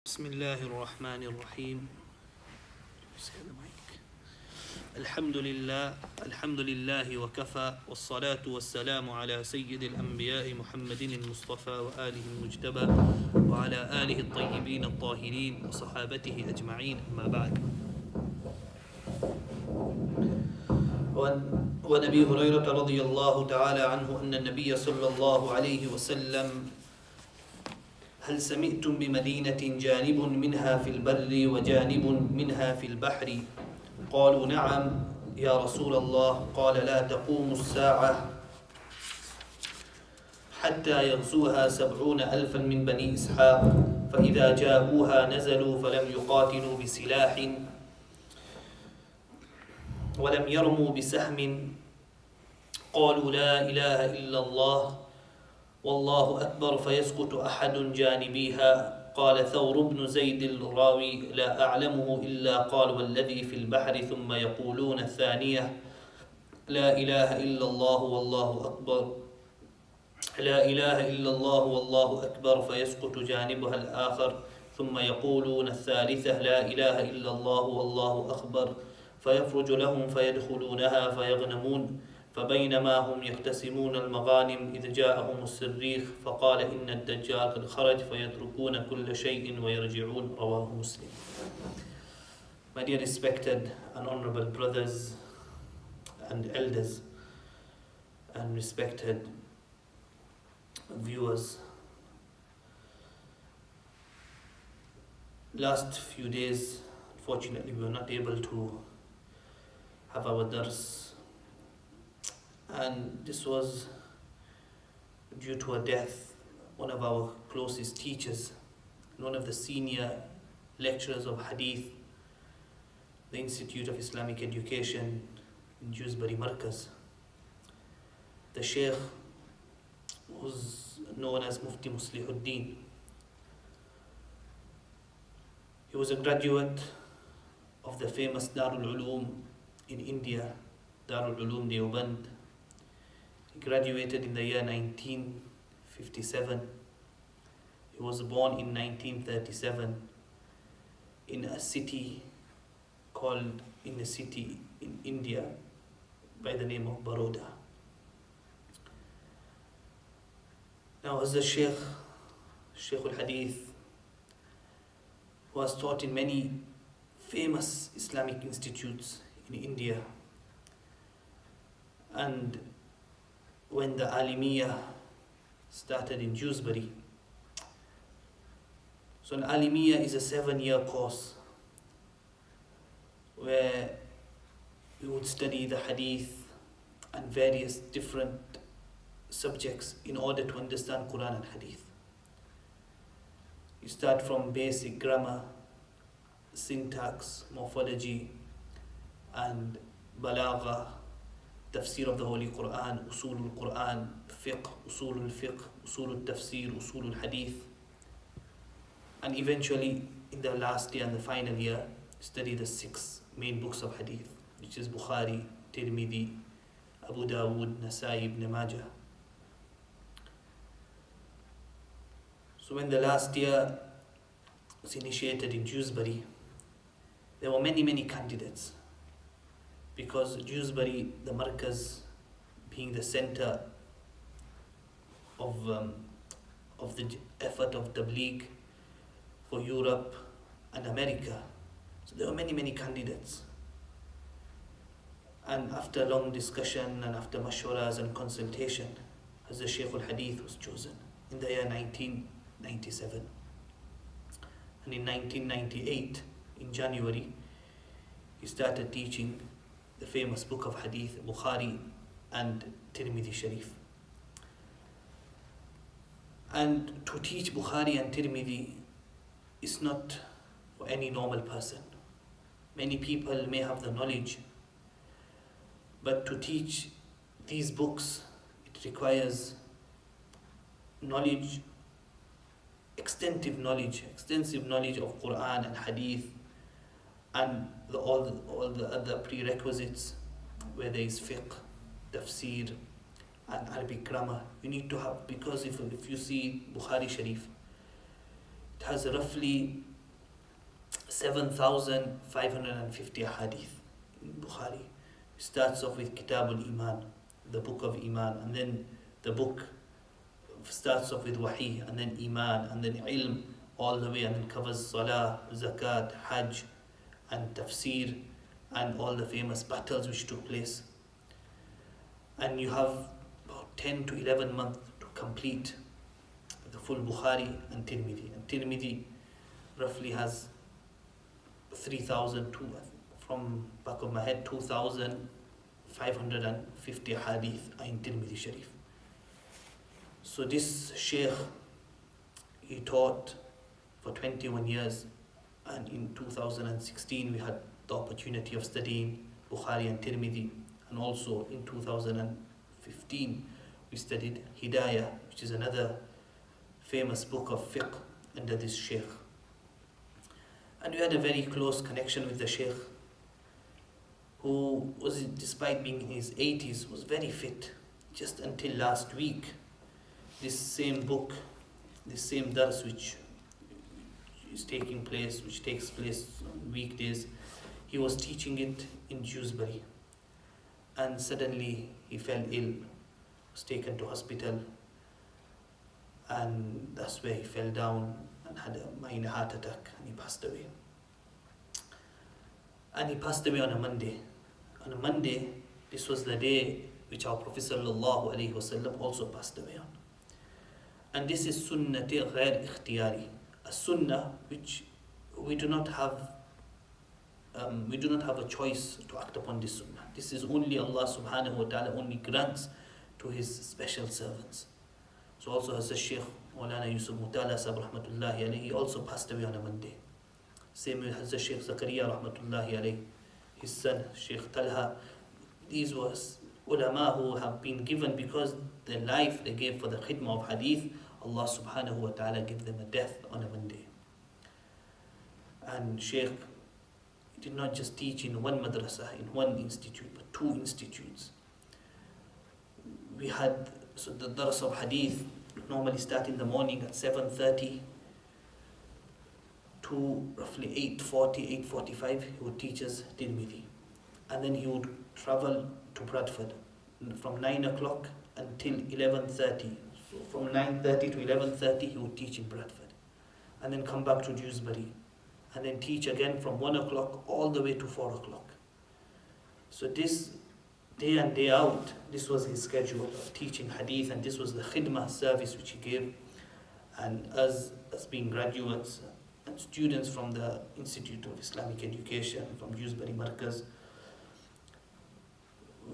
بسم الله الرحمن الرحيم. الحمد لله وكفى والصلاة والسلام على سيد الأنبياء محمد المصطفى وآله المجتبى وعلى آله الطيبين الطاهرين وصحابته أجمعين، أما بعد. وعن أبي هريرة رضي الله تعالى عنه أن النبي صلى الله عليه وسلم: هل سمعتم بمدينة جانب منها في البر وجانب منها في البحر؟ قالوا: نعم يا رسول الله. قال: لا تقوم الساعة حتى يغزوها 70,000 من بني إسحاق، فإذا جاءوها نزلوا فلم يقاتلوا بسلاح ولم يرموا بسهم، قالوا: لا إله إلا الله والله أكبر، فيسقط أحد جانبيها. قال ثور بن زيد الراوي: لا أعلمه إلا قال: والذي في البحر، ثم يقولون الثانية: لا إله إلا الله والله أكبر، لا إله إلا الله والله أكبر، فيسقط جانبها الآخر، ثم يقولون الثالثة: لا إله إلا الله والله أكبر، فيفرج لهم فيدخلونها فيغنمون. فبينما هم يقتسمون المغانم إذ جاءهم الصريخ فقال: إن الدجال قد خرج، فيتركون كل شيء ويرجعون. رواه Muslim. My dear respected and honorable brothers and elders and respected viewers, last few days, unfortunately, we were not able to have our dars, and this was due to a death. One of our closest teachers, one of the senior lecturers of Hadith, the Institute of Islamic Education in Dewsbury Markaz, the Sheikh was known as Mufti Muslihuddin. He was a graduate of the famous Darul Uloom in India, Darul Uloom Deoband. He graduated in the year 1957. He was born in 1937 in a city in India by the name of Baroda. Now, as the Sheikh al-Hadith, who has taught in many famous Islamic institutes in India, and when the Alimiyah started in Dewsbury. So an Alimiyah is a 7-year course where we would study the Hadith and various different subjects in order to understand Quran and Hadith. You start from basic grammar, syntax, morphology, and balagha, tafsir of the Holy Quran, usul al-Quran, fiqh, usul al-fiqh, usul al-tafsir, usul al-hadith. And eventually, in the last year and the final year, study the 6 main books of hadith, which is Bukhari, Tirmidhi, Abu Dawood, Nasai, Ibn Majah. So when the last year was initiated in Dewsbury, there were many candidates, because Dewsbury, the Markaz, being the center of the effort of Tabligh for Europe and America, so there were many candidates. And after long discussion and after mashwaras and consultation, as the Shaykh al-Hadith was chosen in the year 1997. And in 1998, in January, he started teaching the famous book of Hadith, Bukhari and Tirmidhi Sharif. And to teach Bukhari and Tirmidhi is not for any normal person. Many people may have the knowledge, but to teach these books, it requires knowledge, extensive knowledge of Quran and Hadith, and all the other prerequisites, where there is fiqh, tafsir, and Arabic grammar. You need to have, because if you see Bukhari Sharif, it has roughly 7,550 hadith in Bukhari. It starts off with Kitab al-Iman, the book of Iman, and then the book starts off with Wahi, and then Iman, and then Ilm, all the way, and then covers Salah, Zakat, Hajj, and Tafsir, and all the famous battles which took place. And you have about 10 to 11 months to complete the full Bukhari and Tirmidhi. And Tirmidhi roughly has 3,000, from back of my head, 2,550 hadith in Tirmidhi Sharif. So this Shaykh, he taught for 21 years, and in 2016 we had the opportunity of studying Bukhari and Tirmidhi, and also in 2015 we studied Hidayah, which is another famous book of fiqh under this Shaykh. And we had a very close connection with the Shaykh, who was, despite being in his 80s, was very fit. Just until last week, this same book, this same dars which takes place on weekdays, he was teaching it in Dewsbury, and suddenly he fell ill, was taken to hospital, and that's where he fell down and had a minor heart attack, and he passed away. And he passed away on a Monday. On a Monday, this was the day which our Prophet ﷺ also passed away on. And this is sunnati ghair ikhtiyari, a sunnah which we do not have a choice to act upon this sunnah. This is only Allah subhanahu wa ta'ala only grants to his special servants. So also as the Shaykh Maulana Yusuf Mutala Sahib rahmatullahi alayhi, he also passed away on a Monday. Same with Hazrat Shaykh Zakaria rahmatullahi alayhi, his son Shaykh Talha. These were ulama who have been given, because the life they gave for the khidmah of hadith, Allah subhanahu wa ta'ala gave them a death on a Monday. And Shaykh did not just teach in one madrasa, in one institute, but 2 institutes. We had, so the dars of hadith normally start in the morning at 7:30 to roughly 8:40, 8:45. He would teach us Tirmidhi. And then he would travel to Bradford from 9 o'clock until 11:30. So from 9:30 to 11:30 he would teach in Bradford, and then come back to Dewsbury, and then teach again from 1 o'clock all the way to 4 o'clock. So this day in, day out, this was his schedule of teaching hadith, and this was the khidmah service which he gave. And us, as being graduates and students from the Institute of Islamic Education, from Dewsbury Markaz,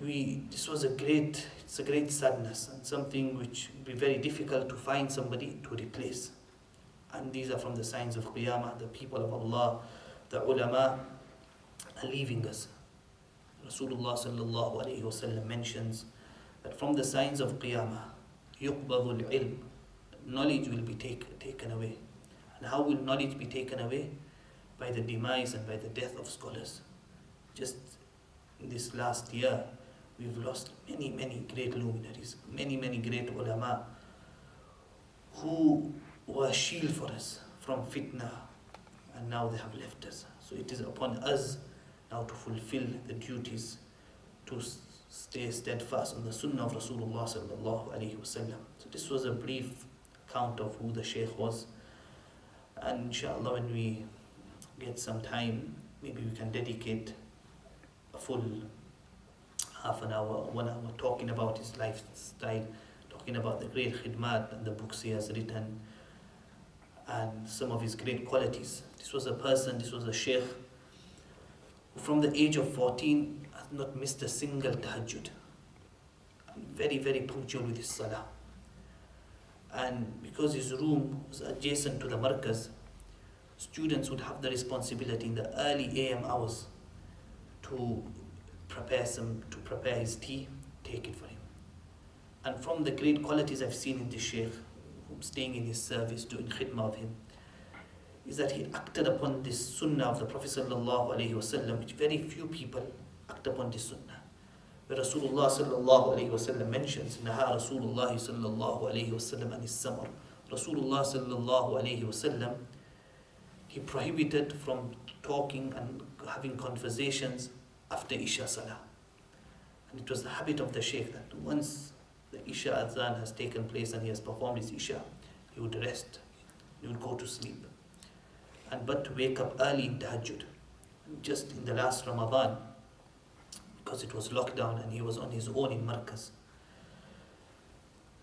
it's a great sadness, and something which would be very difficult to find somebody to replace. And these are from the signs of Qiyamah. The people of Allah, the ulama, are leaving us. Rasulullah sallallahu alayhi wasallam mentions that from the signs of Qiyamah, yuqbadul ilm, knowledge will be taken away. And how will knowledge be taken away? By the demise and by the death of scholars. Just in this last year, we've lost many great luminaries, many great ulama who were a shield for us from fitna, and now they have left us. So it is upon us now to fulfill the duties, to stay steadfast on the sunnah of Rasulullah sallallahu alaihi wasallam. So this was a brief account of who the Shaykh was, and inshallah when we get some time, maybe we can dedicate a full half an hour, 1 hour, talking about his lifestyle, talking about the great khidmat and the books he has written, and some of his great qualities. This was a Shaykh who from the age of 14 has not missed a single tahajjud. Very punctual with his salah. And because his room was adjacent to the markaz, students would have the responsibility in the early AM hours to prepare his tea, take it for him. And from the great qualities I've seen in this Shaykh, staying in his service, doing khidmah of him, is that he acted upon this sunnah of the Prophet sallallahu alaihi wasallam, which very few people act upon this sunnah. Where Rasulullah sallallahu alaihi wasallam mentions, Naha Rasulullah sallallahu alaihi wasallam anis samar. Rasulullah sallallahu alaihi wasallam, he prohibited from talking and having conversations after Isha Salah. And it was the habit of the Shaykh that once the Isha Adhan has taken place and he has performed his Isha, he would rest, he would go to sleep. But to wake up early in Tahajjud. Just in the last Ramadan, because it was lockdown and he was on his own in Markaz.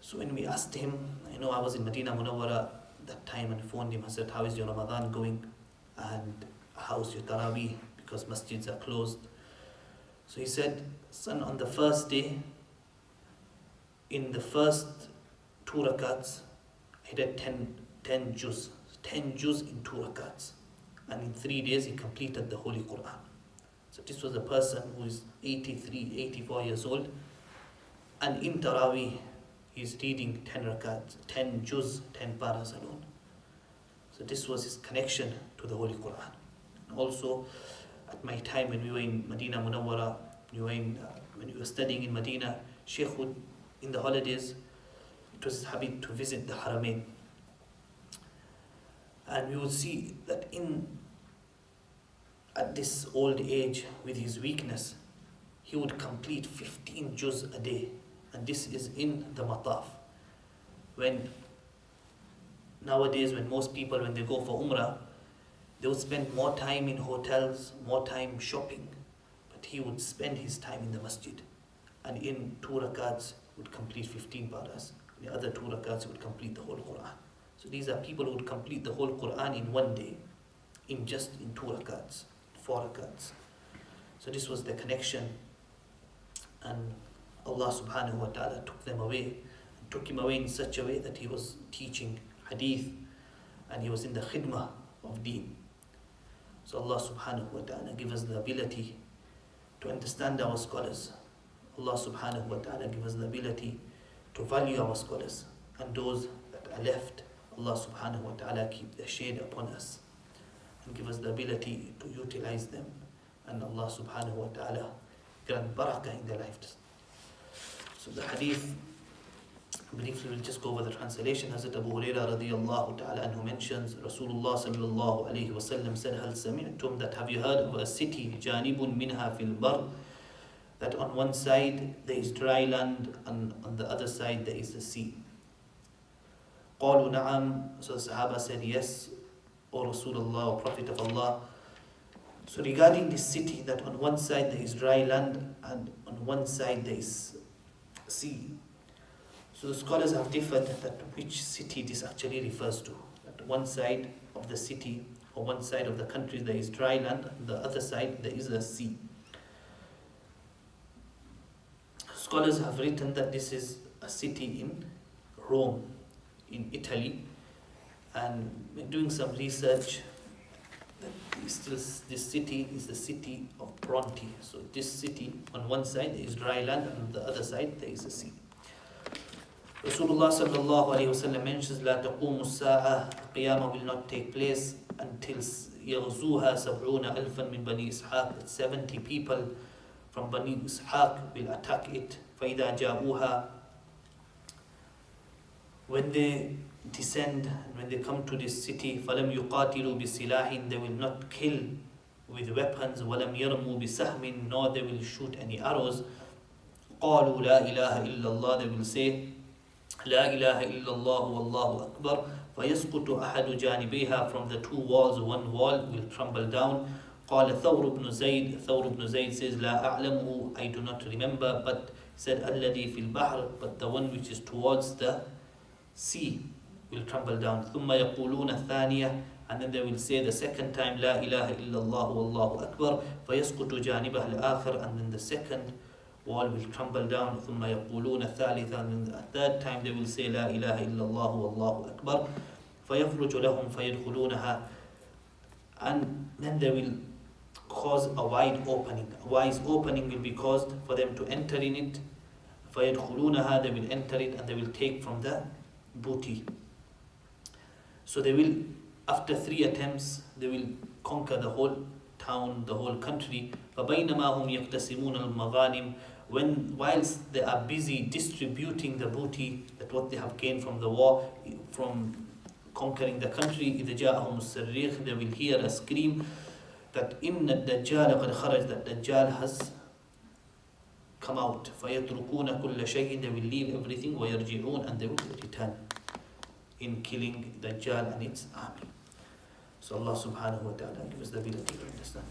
So when we asked him, I was in Medina Munawwara that time and phoned him, I said, how is your Ramadan going? And how's your Taraweeh? Because masjids are closed. So he said, son, on the first day, in the first 2 rakats, I did 10 juz. 10 juz in 2 rakats. And in 3 days, he completed the Holy Quran. So this was a person who is 83, 84 years old. And in Taraweeh, he's reading 10 rakats, 10 juz, 10 paras alone. So this was his connection to the Holy Quran. And also, at my time when we were in Medina Munawwara, when we were studying in Medina, Shaykh would, in the holidays, it was his habit to visit the Haramain. And we would see that at this old age, with his weakness, he would complete 15 juz a day. And this is in the mataf. Nowadays, when most people, when they go for Umrah, they would spend more time in hotels, more time shopping. But he would spend his time in the masjid. And in 2 rakats, he would complete 15 paras. In the other 2 rakats, he would complete the whole Quran. So these are people who would complete the whole Quran in 1 day, in 2 rakats, 4 rakats. So this was the connection. And Allah subhanahu wa ta'ala took them away, and took him away in such a way that he was teaching hadith, and he was in the khidmah of deen. So Allah subhanahu wa ta'ala give us the ability to understand our scholars. Allah subhanahu wa ta'ala give us the ability to value our scholars, and those that are left, Allah subhanahu wa ta'ala keep their shade upon us and give us the ability to utilize them, and Allah subhanahu wa ta'ala grant barakah in their lives. So the hadith, briefly we'll just go over the translation. Hazrat Abu Hurairah radiyallahu ta'ala anhu mentions, Rasulullah sallallahu alayhi wa sallam said, Hal sami'tum, that have you heard of a city, janibun minha fil bar, that on one side there is dry land and on the other side there is the sea. Qalu na'am, so the Sahaba said, yes, O Rasulullah, O Prophet of Allah. So regarding this city, that on one side there is dry land and on one side there is sea. So the scholars have differed that which city this actually refers to. That one side of the city or one side of the country there is dry land, and the other side there is a sea. Scholars have written that this is a city in Rome, in Italy, and doing some research, this city is the city of Bronte. So this city, on one side there is dry land and on the other side there is a sea. Rasulullah sallallahu alayhi wa sallam mentions, لا تقوم الساعة, Qiyamah will not take place until يغزوها 70,000 من بني إسحاق, that 70 people from Bani Ishaq will attack it. فإذا جاءوها, when they descend and when they come to this city, فَلَمْ يُقَاتِلُوا بِسِلَاحٍ, they will not kill with weapons, وَلَمْ يَرْمُوا بِسَهْمٍ, nor they will shoot any arrows. قَالُوا لَا إِلَهَ إِلَّا اللَّهِ, they will say, لَا إِلَهَ إِلَّا اللَّهُ وَاللَّهُ أَكْبَرُ, فَيَسْقُطُ أَحَدُ جَانِبَيْهَا, from the 2 walls, one wall will crumble down. قال ثور بن زيد, Thawr ibn Zayd says, لا أعلمه, I do not remember, but said, الذي في البحر, but the one which is towards the sea will crumble down. ثم يقولون الثانية, and then they will say the second time, لا إله إلا الله والله أكبر, فيسقط جانبه الآخر, and then the second wall will crumble down. ثم يقولون الثالثة, and then the third time they will say, لا إله إلا الله والله أكبر, فيخرج لهم فيدخلونها, and then they will cause a wide opening. A wide opening will be caused for them to enter in it. فيدخلونها, they will enter it and they will take from the booty. So they will, after 3 attempts, they will conquer the whole town, the whole country. فَبَيْنَمَا هُمْ يَقْتَسِمُونَ الْمَغَانِمِ, whilst they are busy distributing the booty, that what they have gained from the war, from conquering the country. إِذْ جَاءَهُمُ الصَّرِّيخُ, they will hear a scream that إِنَّ الدَّجَّالَ قَدْ خَرَجَ, that Dajjal has come out. فَيَتْرُكُونَ كُلَّ شَيْءٍ, they will leave everything. وَيَرْجِعُونَ, and they will return in killing Dajjal and its army. So Allah subhanahu wa ta'ala give us the ability to understand.